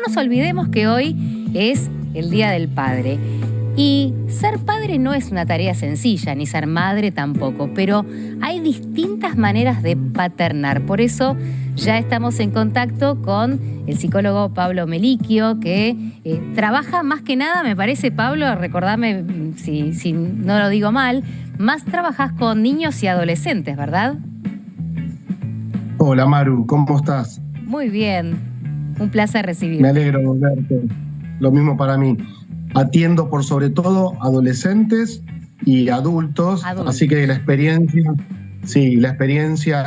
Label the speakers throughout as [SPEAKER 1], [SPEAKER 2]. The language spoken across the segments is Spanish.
[SPEAKER 1] nos olvidemos que hoy es el Día del Padre. Y ser padre no es una tarea sencilla, ni ser madre tampoco, pero hay distintas maneras de paternar. Por eso ya estamos en contacto con el psicólogo Pablo Melicchio, que trabaja más que nada, me parece, Pablo, recordame si no lo digo mal, más trabajas con niños y adolescentes, ¿verdad?
[SPEAKER 2] Hola Maru, ¿cómo estás?
[SPEAKER 1] Muy bien, un placer recibirte.
[SPEAKER 2] Me alegro de verte. Lo mismo para mí. Atiendo por sobre todo adolescentes y adultos, así que la experiencia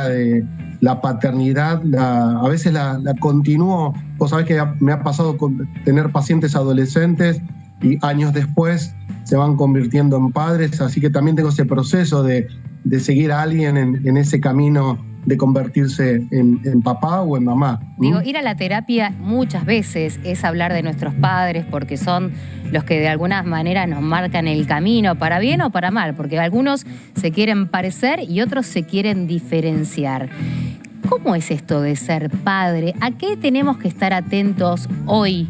[SPEAKER 2] de la paternidad, a veces la continúo. Vos sabés que me ha pasado con tener pacientes adolescentes y años después se van convirtiendo en padres, así que también tengo ese proceso de seguir a alguien en ese camino de convertirse en papá o en mamá.
[SPEAKER 1] Digo, ir a la terapia muchas veces es hablar de nuestros padres porque son los que de alguna manera nos marcan el camino, para bien o para mal, porque algunos se quieren parecer y otros se quieren diferenciar. ¿Cómo es esto de ser padre? ¿A qué tenemos que estar atentos hoy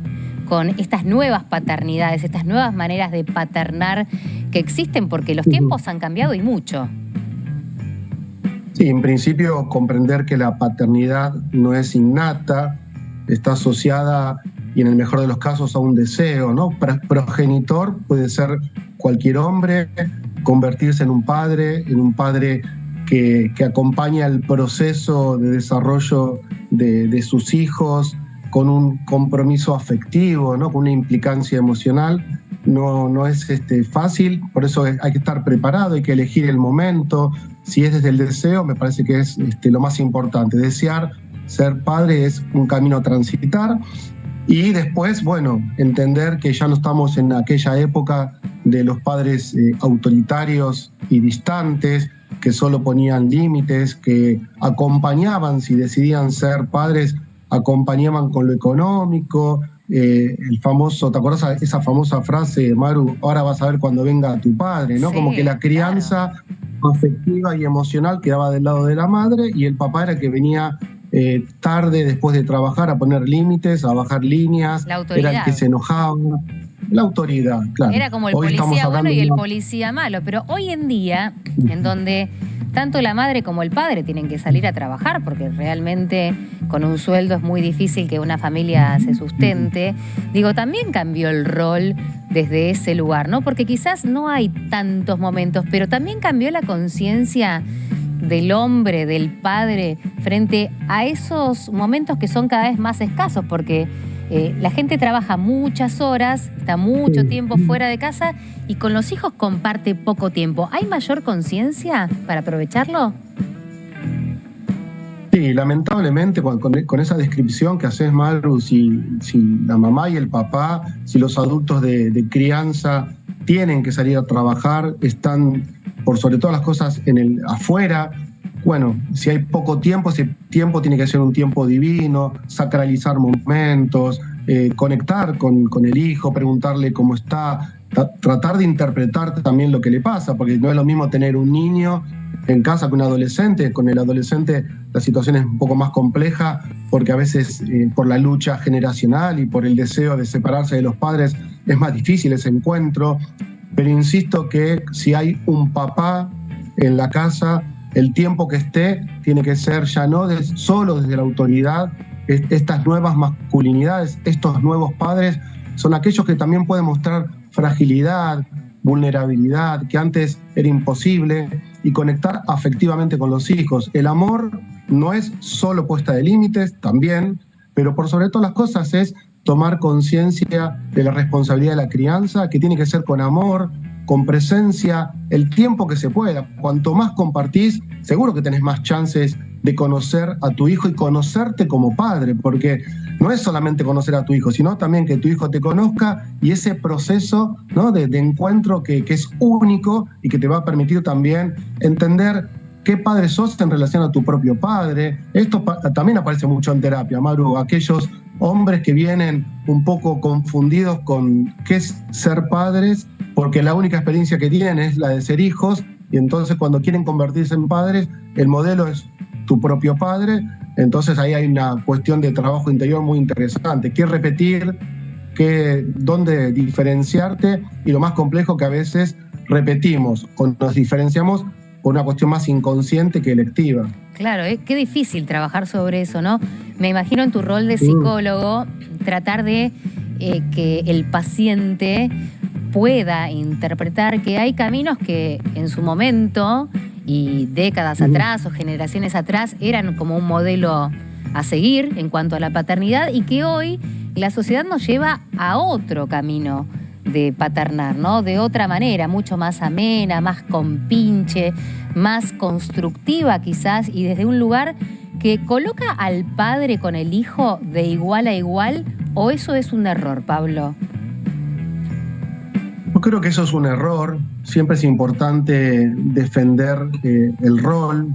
[SPEAKER 1] con estas nuevas paternidades, estas nuevas maneras de paternar que existen? Porque los tiempos han cambiado y mucho.
[SPEAKER 2] Sí, en principio comprender que la paternidad no es innata, está asociada, y en el mejor de los casos, a un deseo, ¿no? Progenitor puede ser cualquier hombre, convertirse en un padre que acompaña el proceso de desarrollo de sus hijos con un compromiso afectivo, ¿no? Con una implicancia emocional. No es fácil, por eso hay que estar preparado, hay que elegir el momento. Si es desde el deseo, me parece que es lo más importante. Desear ser padre es un camino a transitar y después, bueno, entender que ya no estamos en aquella época de los padres autoritarios y distantes, que solo ponían límites, que acompañaban, si decidían ser padres, acompañaban con lo económico. El famoso, ¿te acuerdas esa famosa frase, Maru? Ahora vas a ver cuando venga tu padre, ¿no? Sí, como que la crianza afectiva y emocional quedaba del lado de la madre y el papá era que venía tarde después de trabajar a poner límites, a bajar líneas.
[SPEAKER 1] La autoridad.
[SPEAKER 2] Era el que se enojaba. La autoridad, claro.
[SPEAKER 1] Era como el policía bueno y el policía malo, pero hoy en día, en donde tanto la madre como el padre tienen que salir a trabajar, porque realmente con un sueldo es muy difícil que una familia se sustente, digo, también cambió el rol desde ese lugar, ¿no? Porque quizás no hay tantos momentos, pero también cambió la conciencia del hombre, del padre, frente a esos momentos que son cada vez más escasos, porque la gente trabaja muchas horas, está mucho tiempo fuera de casa y con los hijos comparte poco tiempo. ¿Hay mayor conciencia para aprovecharlo?
[SPEAKER 2] Sí, lamentablemente con esa descripción que haces, Maru, si la mamá y el papá, si los adultos de crianza tienen que salir a trabajar, están por sobre todas las cosas afuera. Bueno, si hay poco tiempo, ese tiempo tiene que ser un tiempo divino, sacralizar momentos, conectar con el hijo, preguntarle cómo está, tratar de interpretar también lo que le pasa, porque no es lo mismo tener un niño en casa que un adolescente. Con el adolescente la situación es un poco más compleja, porque a veces por la lucha generacional y por el deseo de separarse de los padres es más difícil ese encuentro, pero insisto que si hay un papá en la casa, el tiempo que esté tiene que ser ya no solo desde la autoridad. Estas nuevas masculinidades, estos nuevos padres, son aquellos que también pueden mostrar fragilidad, vulnerabilidad, que antes era imposible, y conectar afectivamente con los hijos. El amor no es solo puesta de límites, también, pero por sobre todas las cosas es tomar conciencia de la responsabilidad de la crianza, que tiene que ser con amor, con presencia, el tiempo que se pueda. Cuanto más compartís, seguro que tenés más chances de conocer a tu hijo y conocerte como padre, porque no es solamente conocer a tu hijo, sino también que tu hijo te conozca, y ese proceso, ¿no? de encuentro que es único y que te va a permitir también entender qué padre sos en relación a tu propio padre. Esto también aparece mucho en terapia, Maru, aquellos hombres que vienen un poco confundidos con qué es ser padres, porque la única experiencia que tienen es la de ser hijos, y entonces cuando quieren convertirse en padres, el modelo es tu propio padre, Entonces ahí hay una cuestión de trabajo interior muy interesante. ¿Qué repetir? ¿Dónde diferenciarte? Y lo más complejo que a veces repetimos o nos diferenciamos por una cuestión más inconsciente que electiva.
[SPEAKER 1] Claro, qué difícil trabajar sobre eso, ¿no? Me imagino en tu rol de psicólogo tratar de que el paciente pueda interpretar que hay caminos que en su momento y décadas atrás o generaciones atrás eran como un modelo a seguir en cuanto a la paternidad y que hoy la sociedad nos lleva a otro camino de paternar, ¿no? De otra manera, mucho más amena, más compinche, más constructiva quizás y desde un lugar que coloca al padre con el hijo de igual a igual, ¿o eso es un error, Pablo?
[SPEAKER 2] Yo creo que eso es un error. Siempre es importante defender el rol.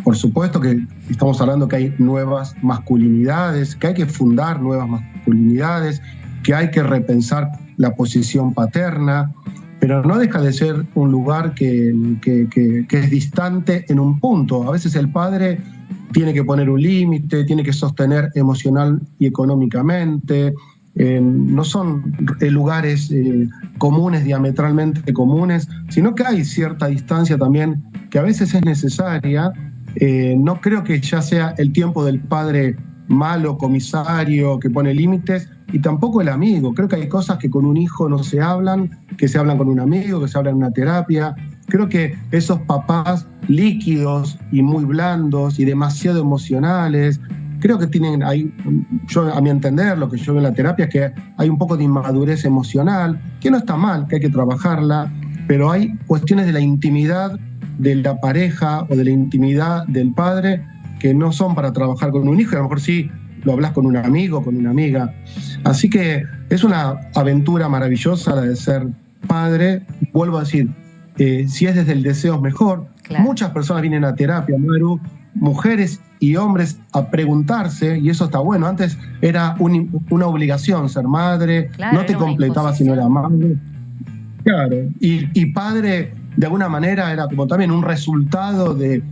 [SPEAKER 2] Por supuesto que estamos hablando que hay nuevas masculinidades, que hay que fundar nuevas masculinidades, que hay que repensar la posición paterna, pero no deja de ser un lugar que es distante en un punto. A veces el padre tiene que poner un límite, tiene que sostener emocional y económicamente. No son lugares comunes, diametralmente comunes, sino que hay cierta distancia también que a veces es necesaria. No creo que ya sea el tiempo del padre malo, comisario, que pone límites, y tampoco el amigo. Creo que hay cosas que con un hijo no se hablan, que se hablan con un amigo, que se hablan en una terapia. Creo que esos papás líquidos y muy blandos y demasiado emocionales, creo que tienen ahí, yo a mi entender, lo que yo veo en la terapia es que hay un poco de inmadurez emocional, que no está mal, que hay que trabajarla, pero hay cuestiones de la intimidad de la pareja o de la intimidad del padre que no son para trabajar con un hijo, y a lo mejor sí lo hablas con un amigo, con una amiga. Así que es una aventura maravillosa la de ser padre. Vuelvo a decir, si es desde el deseo es mejor. Claro. Muchas personas vienen a terapia, Maru, mujeres y hombres, a preguntarse, y eso está bueno. Antes era una obligación ser madre, claro, no te completaba si no era madre. Claro, y padre de alguna manera era como también un resultado de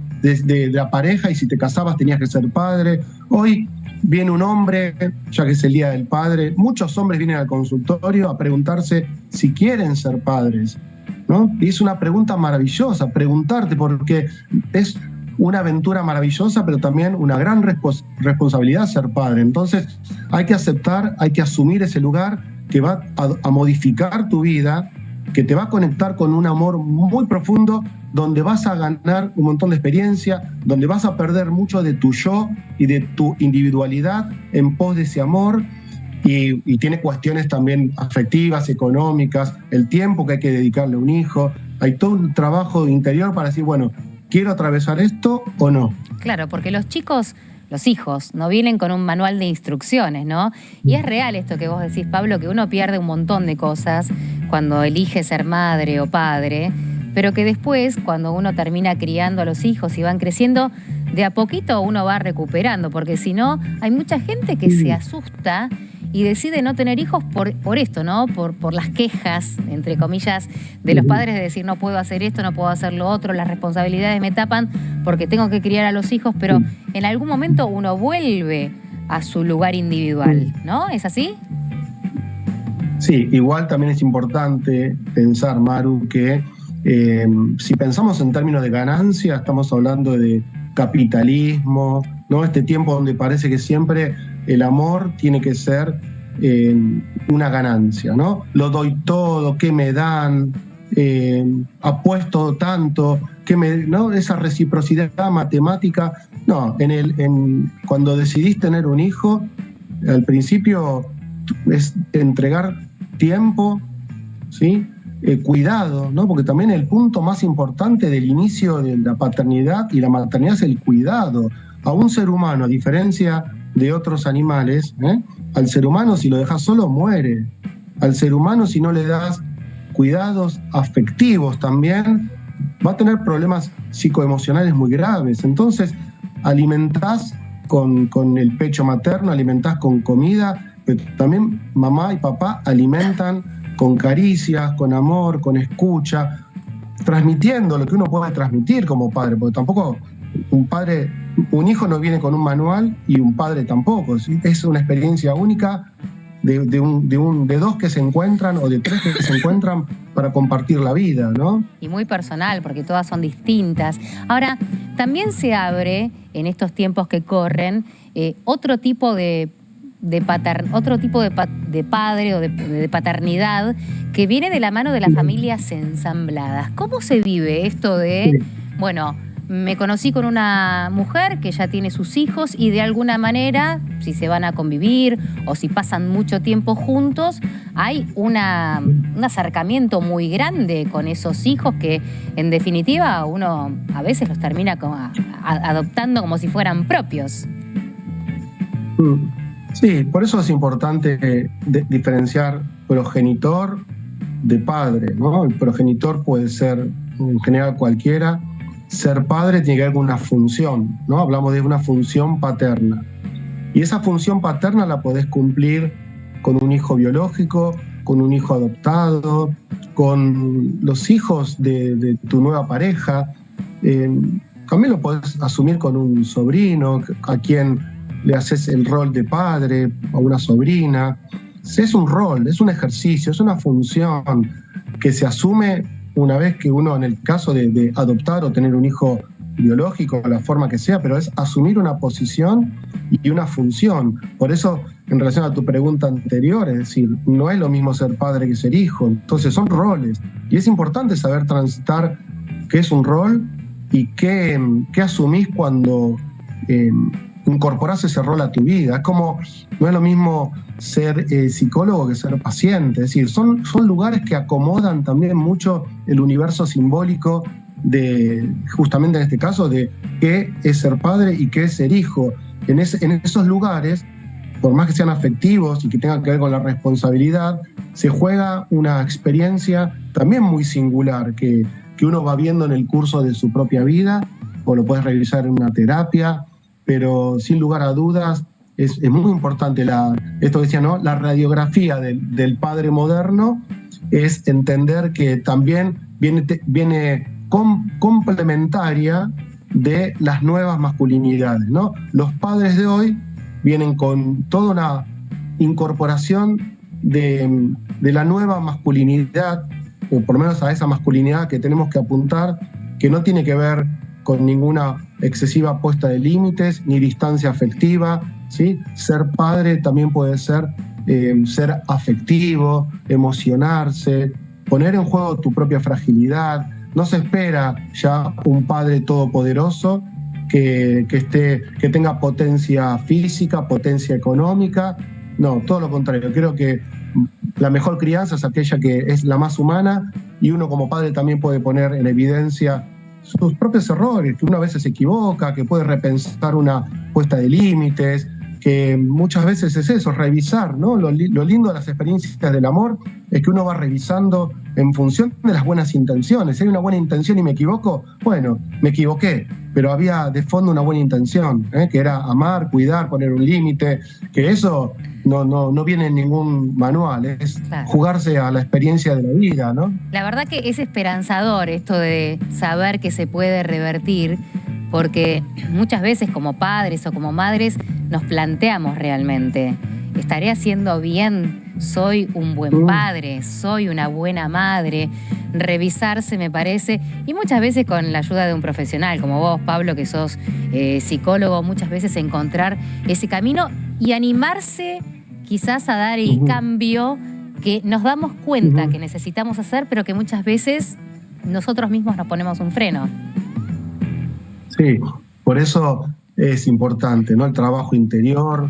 [SPEAKER 2] la pareja, y si te casabas tenías que ser padre. Hoy viene un hombre, ya que es el Día del Padre, muchos hombres vienen al consultorio a preguntarse si quieren ser padres, ¿no? Y es una pregunta maravillosa, preguntarte, porque es una aventura maravillosa, pero también una gran responsabilidad ser padre. Entonces hay que aceptar, hay que asumir ese lugar que va a modificar tu vida, que te va a conectar con un amor muy profundo, donde vas a ganar un montón de experiencia, donde vas a perder mucho de tu yo y de tu individualidad en pos de ese amor, y tiene cuestiones también afectivas, económicas, el tiempo que hay que dedicarle a un hijo. Hay todo un trabajo interior para decir, bueno, ¿quiero atravesar esto o no?
[SPEAKER 1] Claro, porque los chicos, los hijos, no vienen con un manual de instrucciones, ¿no? Y es real esto que vos decís, Pablo, que uno pierde un montón de cosas cuando elige ser madre o padre, pero que después, cuando uno termina criando a los hijos y van creciendo, de a poquito uno va recuperando, porque si no, hay mucha gente que se asusta y decide no tener hijos por esto, ¿no? Por las quejas, entre comillas, de los padres de decir no puedo hacer esto, no puedo hacer lo otro, las responsabilidades me tapan porque tengo que criar a los hijos, pero en algún momento uno vuelve a su lugar individual, ¿no? ¿Es así?
[SPEAKER 2] Sí, igual también es importante pensar, Maru, que si pensamos en términos de ganancia, estamos hablando de capitalismo, ¿no? Este tiempo donde parece que siempre el amor tiene que ser una ganancia, ¿no? Lo doy todo, ¿qué me dan? Apuesto tanto, ¿no? Esa reciprocidad matemática. No, cuando decidís tener un hijo, al principio es entregar tiempo, ¿sí? Cuidado, ¿no? Porque también el punto más importante del inicio de la paternidad y la maternidad es el cuidado. A un ser humano, a diferencia de otros animales, al ser humano si lo dejas solo muere. Al ser humano si no le das cuidados afectivos también, va a tener problemas psicoemocionales muy graves. Entonces alimentás con el pecho materno, alimentás con comida, pero también mamá y papá alimentan con caricias, con amor, con escucha, transmitiendo lo que uno puede transmitir como padre, porque tampoco un padre un hijo no viene con un manual y un padre tampoco, ¿sí? Es una experiencia única de dos que se encuentran o de tres que se encuentran para compartir la vida, ¿no?
[SPEAKER 1] Y muy personal, porque todas son distintas. Ahora, también se abre, en estos tiempos que corren, otro tipo de padre o de paternidad que viene de la mano de las familias ensambladas. ¿Cómo se vive esto de, bueno, me conocí con una mujer que ya tiene sus hijos y de alguna manera, si se van a convivir o si pasan mucho tiempo juntos, hay un acercamiento muy grande con esos hijos que, en definitiva, uno a veces los termina adoptando como si fueran propios?
[SPEAKER 2] Sí, por eso es importante diferenciar progenitor de padre, ¿no? El progenitor puede ser en general cualquiera. Ser padre tiene que ver con una función, ¿no? Hablamos de una función paterna. Y esa función paterna la podés cumplir con un hijo biológico, con un hijo adoptado, con los hijos de tu nueva pareja. También lo podés asumir con un sobrino, a quien le haces el rol de padre, a una sobrina. Es un rol, es un ejercicio, es una función que se asume una vez que uno, en el caso de adoptar o tener un hijo biológico, la forma que sea, pero es asumir una posición y una función. Por eso, en relación a tu pregunta anterior, es decir, no es lo mismo ser padre que ser hijo. Entonces son roles. Y es importante saber transitar qué es un rol y qué asumís cuando incorporás ese rol a tu vida. Es como, no es lo mismo ser psicólogo que ser paciente. Es decir, son lugares que acomodan también mucho el universo simbólico de, justamente en este caso, de qué es ser padre y qué es ser hijo. En esos lugares, por más que sean afectivos y que tengan que ver con la responsabilidad, se juega una experiencia también muy singular que uno va viendo en el curso de su propia vida, o lo puedes revisar en una terapia, pero sin lugar a dudas es muy importante esto decía, ¿no? La radiografía del padre moderno es entender que también viene complementaria de las nuevas masculinidades, ¿no? Los padres de hoy vienen con toda una incorporación de la nueva masculinidad, o por lo menos a esa masculinidad que tenemos que apuntar, que no tiene que ver con ninguna excesiva puesta de límites ni distancia afectiva, ¿sí? Ser padre también puede ser ser afectivo, emocionarse, poner en juego tu propia fragilidad. No se espera ya un padre todopoderoso que tenga potencia física, potencia económica. No, todo lo contrario. Creo que la mejor crianza es aquella que es la más humana, y uno como padre también puede poner en evidencia sus propios errores, que uno a veces se equivoca, que puede repensar una puesta de límites, que muchas veces es eso, revisar, ¿no? Lo lindo de las experiencias del amor es que uno va revisando en función de las buenas intenciones. Si hay una buena intención y me equivoco, bueno, me equivoqué, pero había de fondo una buena intención, que era amar, cuidar, poner un límite, que eso no viene en ningún manual, es claro, jugarse a la experiencia de la vida, ¿no?
[SPEAKER 1] La verdad que es esperanzador esto de saber que se puede revertir, porque muchas veces como padres o como madres nos planteamos realmente, ¿estaré haciendo bien? ¿Soy un buen padre? ¿Soy una buena madre? Revisarse, me parece, y muchas veces con la ayuda de un profesional como vos, Pablo, que sos psicólogo, muchas veces encontrar ese camino y animarse quizás a dar el cambio que nos damos cuenta que necesitamos hacer, pero que muchas veces nosotros mismos nos ponemos un freno.
[SPEAKER 2] Sí, por eso es importante, ¿no? El trabajo interior,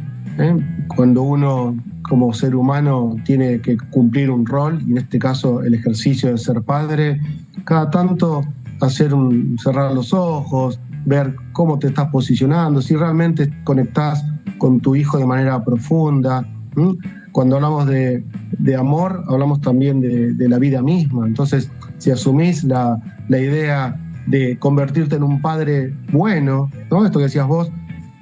[SPEAKER 2] cuando uno como ser humano tiene que cumplir un rol, y en este caso el ejercicio de ser padre, cada tanto cerrar los ojos, ver cómo te estás posicionando, si realmente conectás con tu hijo de manera profunda. Cuando hablamos de amor, hablamos también de la vida misma. Entonces, si asumís la idea de convertirte en un padre bueno, ¿no? Esto que decías vos,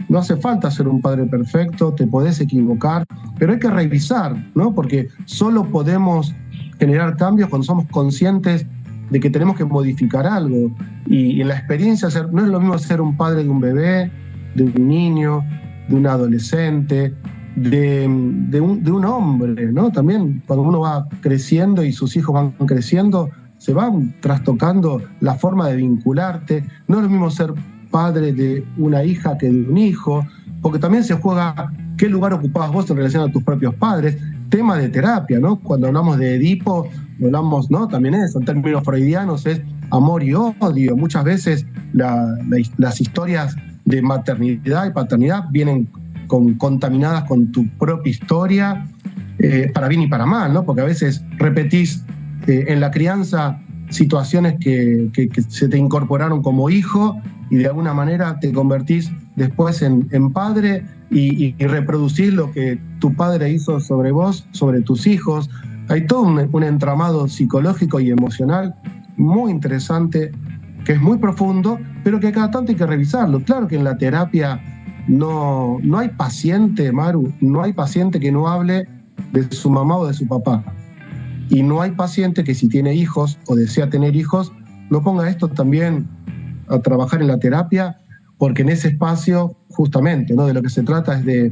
[SPEAKER 2] no hace falta ser un padre perfecto, te podés equivocar, pero hay que revisar, ¿no? Porque solo podemos generar cambios cuando somos conscientes de que tenemos que modificar algo. Y en la experiencia, no es lo mismo ser un padre de un bebé, de un niño, de un adolescente, de un hombre, ¿no? También cuando uno va creciendo y sus hijos van creciendo, se van trastocando la forma de vincularte. No es lo mismo ser padre de una hija que de un hijo, porque también se juega qué lugar ocupabas vos en relación a tus propios padres. Tema de terapia, ¿no? Cuando hablamos de Edipo, hablamos, ¿no? También eso, en términos freudianos, es amor y odio. Muchas veces las historias de maternidad y paternidad vienen contaminadas con tu propia historia, para bien y para mal, ¿no? Porque a veces repetís en la crianza situaciones que se te incorporaron como hijo y de alguna manera te convertís después en padre y reproducís lo que tu padre hizo sobre vos, sobre tus hijos. Hay todo un entramado psicológico y emocional muy interesante, que es muy profundo, pero que cada tanto hay que revisarlo. Claro que en la terapia no hay paciente, Maru, no hay paciente que no hable de su mamá o de su papá. Y no hay paciente que si tiene hijos o desea tener hijos, no ponga esto también a trabajar en la terapia, porque en ese espacio, justamente, ¿no? De lo que se trata es de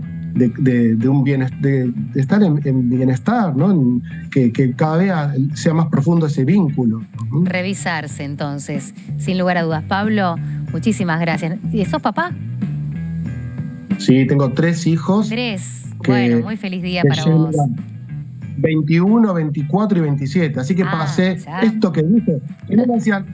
[SPEAKER 2] estar en bienestar, ¿no? Que cada vez sea más profundo ese vínculo.
[SPEAKER 1] Revisarse, entonces, sin lugar a dudas. Pablo, muchísimas gracias. ¿Y sos papá?
[SPEAKER 2] Sí, tengo 3 hijos.
[SPEAKER 1] 3. Bueno, muy feliz día para vos.
[SPEAKER 2] 21, 24 y 27. Así que pasé
[SPEAKER 1] ya.
[SPEAKER 2] esto que dije.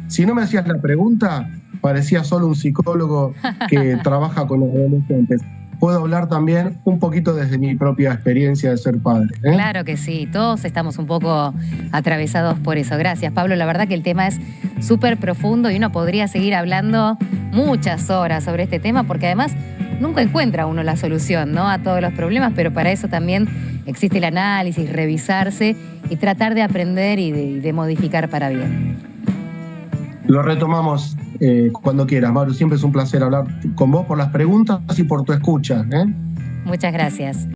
[SPEAKER 2] Si no me hacías la pregunta, parecía solo un psicólogo que trabaja con los adolescentes. Puedo hablar también un poquito desde mi propia experiencia de ser padre, ¿eh?
[SPEAKER 1] Claro que sí, todos estamos un poco atravesados por eso. Gracias, Pablo. La verdad que el tema es súper profundo y uno podría seguir hablando muchas horas sobre este tema, porque además nunca encuentra uno la solución, ¿no?, a todos los problemas, pero para eso también existe el análisis, revisarse y tratar de aprender y de modificar para bien.
[SPEAKER 2] Lo retomamos cuando quieras, Maru. Siempre es un placer hablar con vos por las preguntas y por tu escucha, ¿eh?
[SPEAKER 1] Muchas gracias.